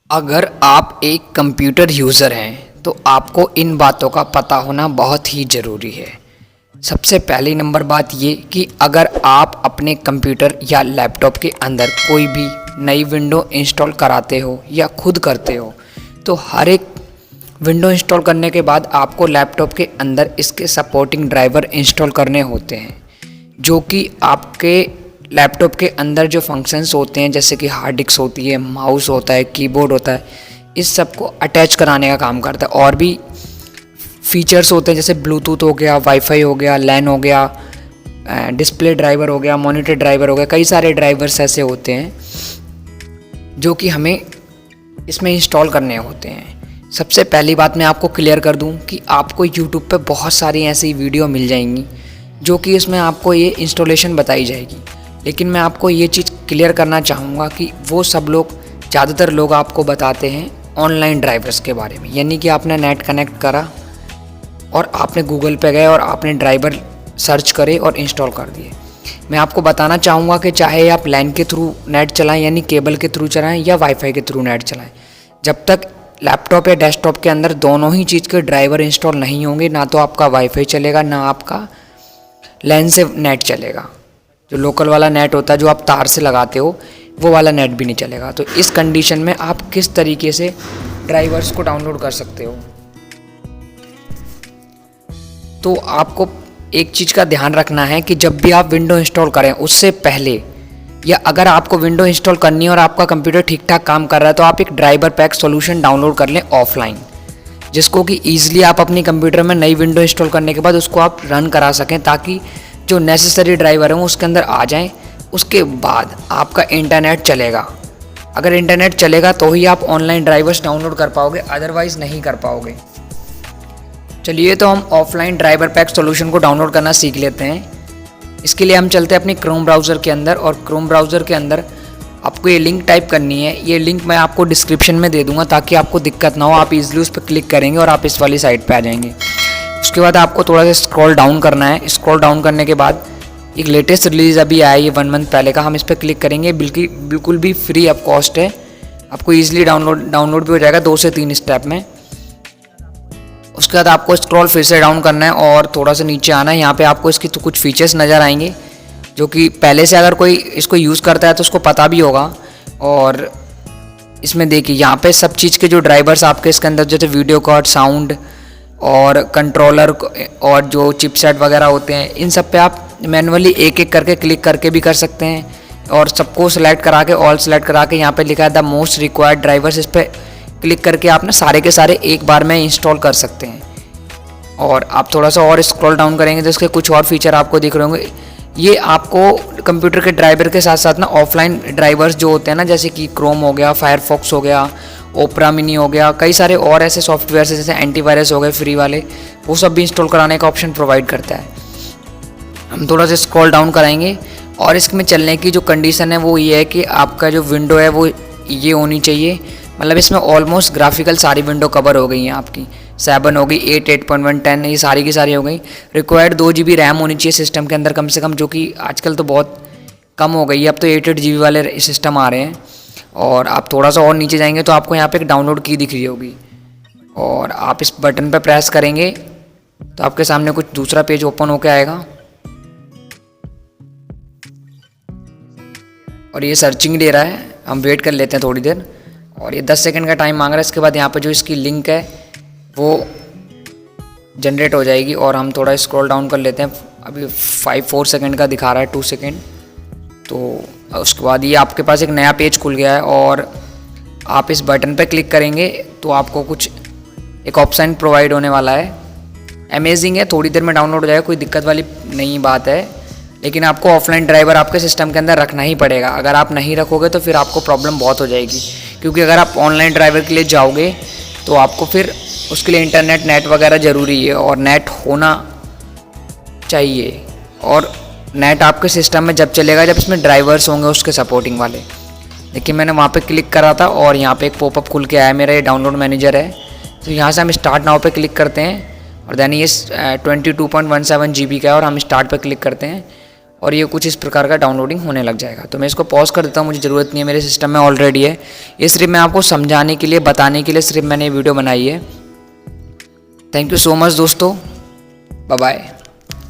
अगर आप एक कंप्यूटर यूज़र हैं तो आपको इन बातों का पता होना बहुत ही ज़रूरी है। सबसे पहली नंबर बात ये कि अगर आप अपने कंप्यूटर या लैपटॉप के अंदर कोई भी नई विंडो इंस्टॉल कराते हो या खुद करते हो तो हर एक विंडो इंस्टॉल करने के बाद आपको लैपटॉप के अंदर इसके सपोर्टिंग ड्राइवर इंस्टॉल करने होते हैं, जो कि आपके लैपटॉप के अंदर जो फंक्शंस होते हैं जैसे कि हार्ड डिस्क होती है, माउस होता है, कीबोर्ड होता है, इस सब को अटैच कराने का काम करता है। और भी फीचर्स होते हैं जैसे ब्लूटूथ हो गया, वाईफाई हो गया, लैन हो गया, डिस्प्ले ड्राइवर हो गया, मॉनिटर ड्राइवर हो गया, कई सारे ड्राइवर्स ऐसे होते हैं जो कि हमें इसमें इंस्टॉल करने होते हैं। सबसे पहली बात मैं आपको क्लियर कर दूं कि आपको यूट्यूब पे बहुत सारी ऐसी वीडियो मिल जाएंगी जो कि इसमें आपको ये इंस्टॉलेशन बताई जाएगी, लेकिन मैं आपको ये चीज़ क्लियर करना चाहूँगा कि वो सब लोग ज़्यादातर लोग आपको बताते हैं ऑनलाइन ड्राइवर्स के बारे में, यानी कि आपने नेट कनेक्ट करा और आपने गूगल पे गए और आपने ड्राइवर सर्च करे और इंस्टॉल कर दिए। मैं आपको बताना चाहूँगा कि चाहे आप लैन के थ्रू नेट चलाएं यानी केबल के थ्रू चलाएं या वाईफाई के थ्रू नेट चलाएं, जब तक लैपटॉप या डेस्कटॉप के अंदर दोनों ही चीज़ के ड्राइवर इंस्टॉल नहीं होंगे, ना तो आपका वाईफाई चलेगा ना आपका लैन से नेट चलेगा। जो लोकल वाला नेट होता है जो आप तार से लगाते हो वो वाला नेट भी नहीं चलेगा। तो इस कंडीशन में आप किस तरीके से ड्राइवर्स को डाउनलोड कर सकते हो, तो आपको एक चीज़ का ध्यान रखना है कि जब भी आप विंडो इंस्टॉल करें उससे पहले, या अगर आपको विंडो इंस्टॉल करनी है और आपका कंप्यूटर ठीक ठाक काम कर रहा है तो आप एक ड्राइवर पैक सॉल्यूशन डाउनलोड कर लें ऑफलाइन, जिसको कि ईजिली आप अपनी कंप्यूटर में नई विंडो इंस्टॉल करने के बाद उसको आप रन करा सकें, ताकि जो नेसेसरी ड्राइवर हैं उसके अंदर आ जाएं। उसके बाद आपका इंटरनेट चलेगा। अगर इंटरनेट चलेगा तो ही आप ऑनलाइन ड्राइवर्स डाउनलोड कर पाओगे, अदरवाइज़ नहीं कर पाओगे। चलिए तो हम ऑफलाइन ड्राइवर पैक सॉल्यूशन को डाउनलोड करना सीख लेते हैं। इसके लिए हम चलते हैं अपनी क्रोम ब्राउज़र के अंदर, और क्रोम ब्राउज़र के अंदर आपको ये लिंक टाइप करनी है। ये लिंक मैं आपको डिस्क्रिप्शन में दे दूँगा ताकि आपको दिक्कत ना हो, आप इजीली उस पर क्लिक करेंगे और आप इस वाली साइट पर आ जाएंगे। उसके बाद आपको थोड़ा सा स्क्रॉल डाउन करना है। स्क्रॉल डाउन करने के बाद एक लेटेस्ट रिलीज़ अभी आया ये 1 मंथ पहले का, हम इस पर क्लिक करेंगे। बिल्कुल भी फ्री ऑफ कॉस्ट है, आपको ईजिली डाउनलोड भी हो जाएगा 2 से 3 स्टेप में। उसके बाद आपको स्क्रॉल फिर से डाउन करना है और थोड़ा सा नीचे आना है। यहाँ पे आपको इसकी तो कुछ फीचर्स नज़र आएंगे जो कि पहले से अगर कोई इसको यूज़ करता है तो उसको पता भी होगा। और इसमें देखिए यहाँ पे सब चीज़ के जो ड्राइवर्स आपके इसके अंदर जैसे वीडियो कार्ड, साउंड और कंट्रोलर और जो चिपसेट वगैरह होते हैं, इन सब पे आप मैनुअली एक एक करके क्लिक करके भी कर सकते हैं। और सबको सेलेक्ट करा के, ऑल सेलेक्ट करा के यहाँ पे लिखा है द मोस्ट रिक्वायर्ड ड्राइवर्स, इस पर क्लिक करके आप ना सारे के सारे एक बार में इंस्टॉल कर सकते हैं। और आप थोड़ा सा और स्क्रॉल डाउन करेंगे तो इसके कुछ और फीचर आपको दिख रहे होंगे। ये आपको कंप्यूटर के ड्राइवर के साथ साथ ना ऑफलाइन ड्राइवर्स जो होते हैं ना, जैसे कि क्रोम हो गया, फायरफॉक्स हो गया, ओपरा मिनी हो गया, कई सारे और ऐसे सॉफ्टवेयर जैसे एंटीवायरस हो गए फ्री वाले, वो सब भी इंस्टॉल कराने का ऑप्शन प्रोवाइड करता है। हम थोड़ा सा स्क्रॉल डाउन कराएंगे और इसमें चलने की जो कंडीशन है वो ये है कि आपका जो विंडो है वो ये होनी चाहिए, मतलब इसमें ऑलमोस्ट ग्राफिकल सारी विंडो कवर हो गई हैं आपकी। 7 हो गई, 8, 8.1, 10, ये सारी की सारी हो गई। रिक्वायर्ड 2 GB रैम होनी चाहिए सिस्टम के अंदर कम से कम, जो कि आजकल तो बहुत कम हो गई है, अब तो 8 GB वाले सिस्टम आ रहे हैं। और आप थोड़ा सा और नीचे जाएंगे तो आपको यहाँ पे एक डाउनलोड की दिख रही होगी, और आप इस बटन पर प्रेस करेंगे तो आपके सामने कुछ दूसरा पेज ओपन होकर आएगा। और ये सर्चिंग दे रहा है, हम वेट कर लेते हैं थोड़ी देर, और ये 10 सेकंड का टाइम मांग रहा है। इसके बाद यहाँ पे जो इसकी लिंक है वो जनरेट हो जाएगी। और हम थोड़ा स्क्रॉल डाउन कर लेते हैं, अभी 4 सेकंड का दिखा रहा है, 2 सेकंड। तो उसके बाद ये आपके पास एक नया पेज खुल गया है और आप इस बटन पे क्लिक करेंगे तो आपको कुछ एक ऑप्शन प्रोवाइड होने वाला है। अमेजिंग है, थोड़ी देर में डाउनलोड हो जाएगा, कोई दिक्कत वाली नहीं बात है। लेकिन आपको ऑफलाइन ड्राइवर आपके सिस्टम के अंदर रखना ही पड़ेगा। अगर आप नहीं रखोगे तो फिर आपको प्रॉब्लम बहुत हो जाएगी, क्योंकि अगर आप ऑनलाइन ड्राइवर के लिए जाओगे तो आपको फिर उसके लिए इंटरनेट, नेट वगैरह ज़रूरी है, और नेट होना चाहिए। और नेट आपके सिस्टम में जब चलेगा जब इसमें ड्राइवर्स होंगे उसके सपोर्टिंग वाले। देखिए मैंने वहाँ पे क्लिक करा था और यहाँ पे एक पॉपअप खुल के आया, मेरा ये डाउनलोड मैनेजर है। तो यहाँ से हम स्टार्ट नाउ पे क्लिक करते हैं और देन ये 22.17 GB का है और हम स्टार्ट पे क्लिक करते हैं। और ये कुछ इस प्रकार का डाउनलोडिंग होने लग जाएगा। तो मैं इसको पॉज कर देता हूँ, मुझे ज़रूरत नहीं है, मेरे सिस्टम में ऑलरेडी है। ये सिर्फ मैं आपको समझाने के लिए, बताने के लिए सिर्फ मैंने ये वीडियो बनाई है। थैंक यू सो मच दोस्तों, बाय बाय।